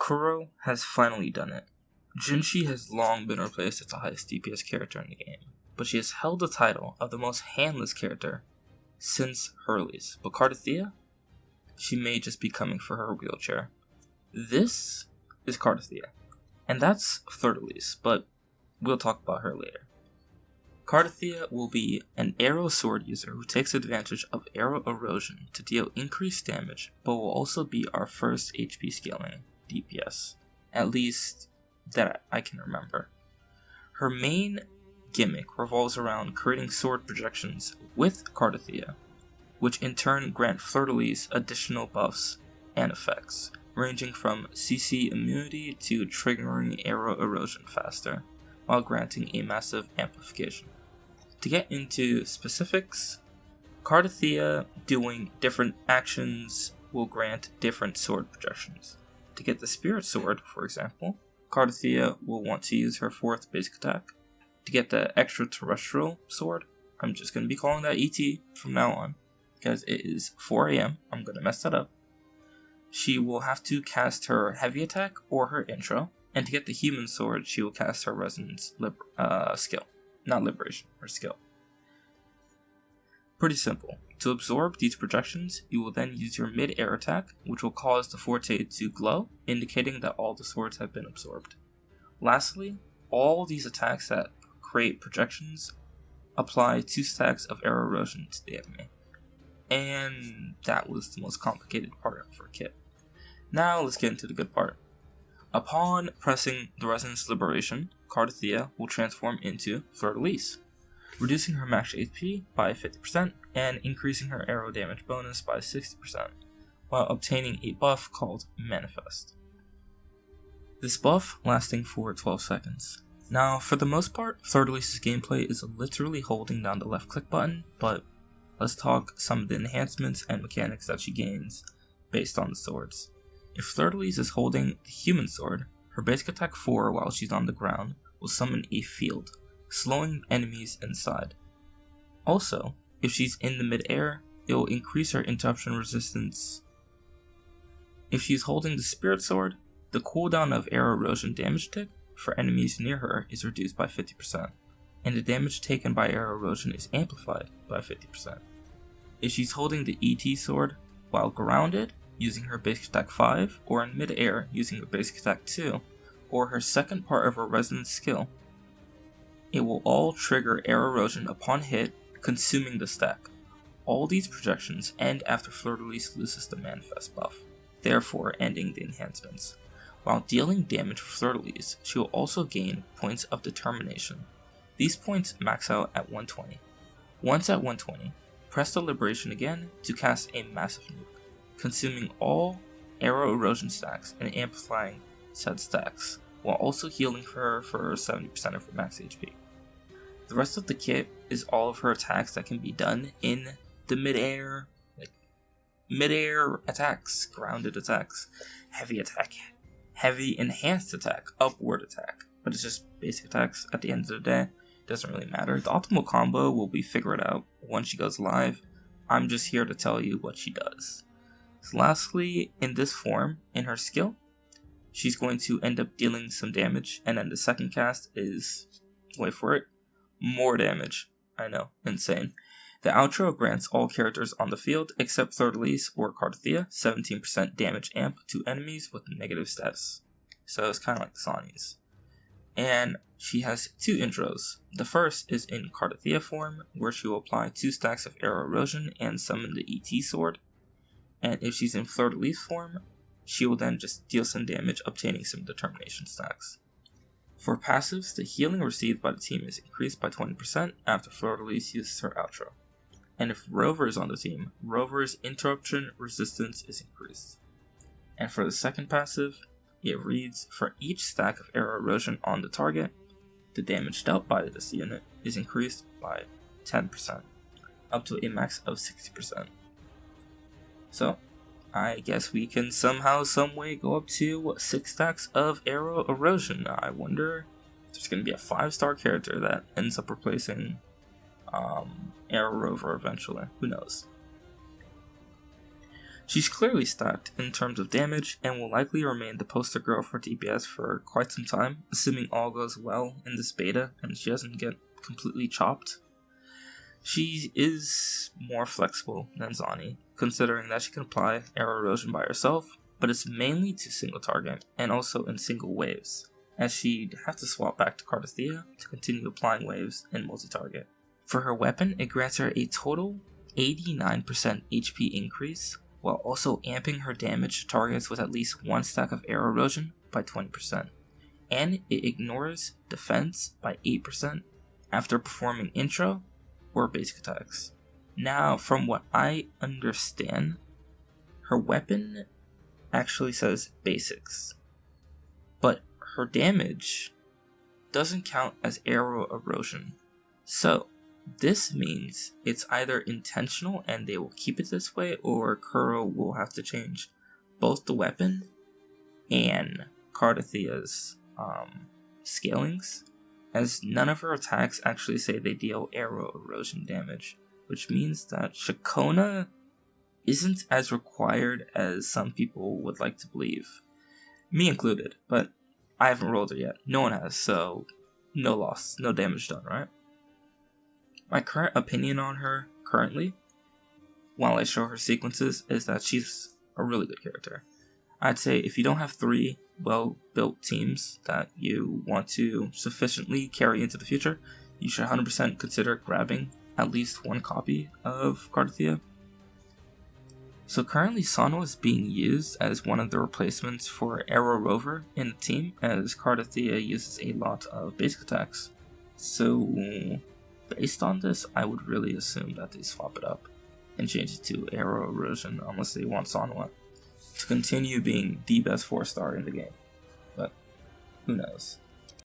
Kuro has finally done it. Jinshi has long been replaced as the highest DPS character in the game, but she has held the title of the most handless character since her release. But Cartethyia, she may just be coming for her wheelchair. This is Cartethyia, and that's third release, but we'll talk about her later. Cartethyia will be an arrow sword user who takes advantage of arrow erosion to deal increased damage, but will also be our first HP scaling DPS, at least that I can remember. Her main gimmick revolves around creating sword projections with Cartethyia, which in turn grant Fleur-de-Lis additional buffs and effects, ranging from CC immunity to triggering arrow erosion faster, while granting a massive amplification. To get into specifics, Cartethyia doing different actions will grant different sword projections. To get the Spirit Sword, for example, Cartethyia will want to use her 4th basic attack. To get the Extraterrestrial Sword, I'm just going to be calling that ET from now on, because it is 4 AM, I'm going to mess that up. She will have to cast her heavy attack or her intro, and to get the Human Sword, she will cast her Resonance skill. Not Liberation, her skill. Pretty simple. To absorb these projections, you will then use your mid-air attack, which will cause the Forte to glow, indicating that all the swords have been absorbed. Lastly, all these attacks that create projections apply 2 stacks of arrow erosion to the enemy. And that was the most complicated part of her kit. Now let's get into the good part. Upon pressing the Resonance Liberation, Cartethyia will transform into Fleur-de-Lis, reducing her max HP by 50% and increasing her arrow damage bonus by 60%, while obtaining a buff called Manifest. This buff lasting for 12 seconds. Now, for the most part, Fleur-de-Lis' gameplay is literally holding down the left click button, but let's talk some of the enhancements and mechanics that she gains based on the swords. If Fleur-de-Lis is holding the Human Sword, her basic attack 4 while she's on the ground will summon a field, slowing enemies inside. Also, if she's in the mid-air, it will increase her interruption resistance. If she's holding the Spirit Sword, the cooldown of arrow erosion damage tick for enemies near her is reduced by 50%, and the damage taken by arrow erosion is amplified by 50%. If she's holding the ET Sword while grounded, using her basic attack 5, or in mid-air using her basic attack 2, or her second part of her resonance skill, it will all trigger arrow erosion upon hit, consuming the stack. All these projections end after Fleur-de-Lis loses the Manifest buff, therefore ending the enhancements. While dealing damage for Fleur-de-Lis, she will also gain points of determination. These points max out at 120. Once at 120, press the Liberation again to cast a massive nuke, consuming all arrow erosion stacks and amplifying said stacks, while also healing her for 70% of her max HP. The rest of the kit is all of her attacks that can be done in the mid-air, like mid-air attacks, grounded attacks, heavy attack, heavy enhanced attack, upward attack, but it's just basic attacks at the end of the day. It doesn't really matter. The optimal combo will be figured out once she goes live. I'm just here to tell you what she does. So lastly, in this form, in her skill, she's going to end up dealing some damage, and then the second cast is, wait for it, more damage. I know, insane. The outro grants all characters on the field, except Fleur-de-Lis or Cartethyia, 17% damage amp to enemies with negative status. So it's kind of like Sonya's. And she has 2 intros. The first is in Cartethyia form, where she will apply 2 stacks of arrow erosion and summon the ET Sword. And if she's in Fleur-de-Lis form, she will then just deal some damage, obtaining some determination stacks. For passives, the healing received by the team is increased by 20% after Fleur-de-Lis uses her outro. And if Rover is on the team, Rover's interruption resistance is increased. And for the second passive, it reads, for each stack of arrow erosion on the target, the damage dealt by this unit is increased by 10%, up to a max of 60%. So, I guess we can somehow, someway go up to 6 stacks of arrow erosion. I wonder if there's going to be a 5-star character that ends up replacing Arrow Rover eventually. Who knows? She's clearly stacked in terms of damage and will likely remain the poster girl for DPS for quite some time, assuming all goes well in this beta and she doesn't get completely chopped. She is more flexible than Zani, considering that she can apply arrow erosion by herself, but it's mainly to single target and also in single waves, as she'd have to swap back to Cartethyia to continue applying waves in multi-target. For her weapon, it grants her a total 89% HP increase, while also amping her damage to targets with at least one stack of arrow erosion by 20%, and it ignores defense by 8% after performing intro or basic attacks. Now, from what I understand, her weapon actually says basics, but her damage doesn't count as arrow erosion. So, this means it's either intentional and they will keep it this way, or Kuro will have to change both the weapon and Cartethia's scalings, as none of her attacks actually say they deal arrow erosion damage, which means that Shakona isn't as required as some people would like to believe. Me included, but I haven't rolled her yet. No one has, so no loss, no damage done, right? My current opinion on her currently, while I show her sequences, is that she's a really good character. I'd say if you don't have 3 well-built teams that you want to sufficiently carry into the future, you should 100% consider grabbing at least 1 copy of Cartethyia. So currently Sano is being used as one of the replacements for Arrow Rover in the team, as Cartethyia uses a lot of basic attacks. So based on this, I would really assume that they swap it up and change it to arrow erosion unless they want Sanwa to continue being the best 4-star in the game. But who knows?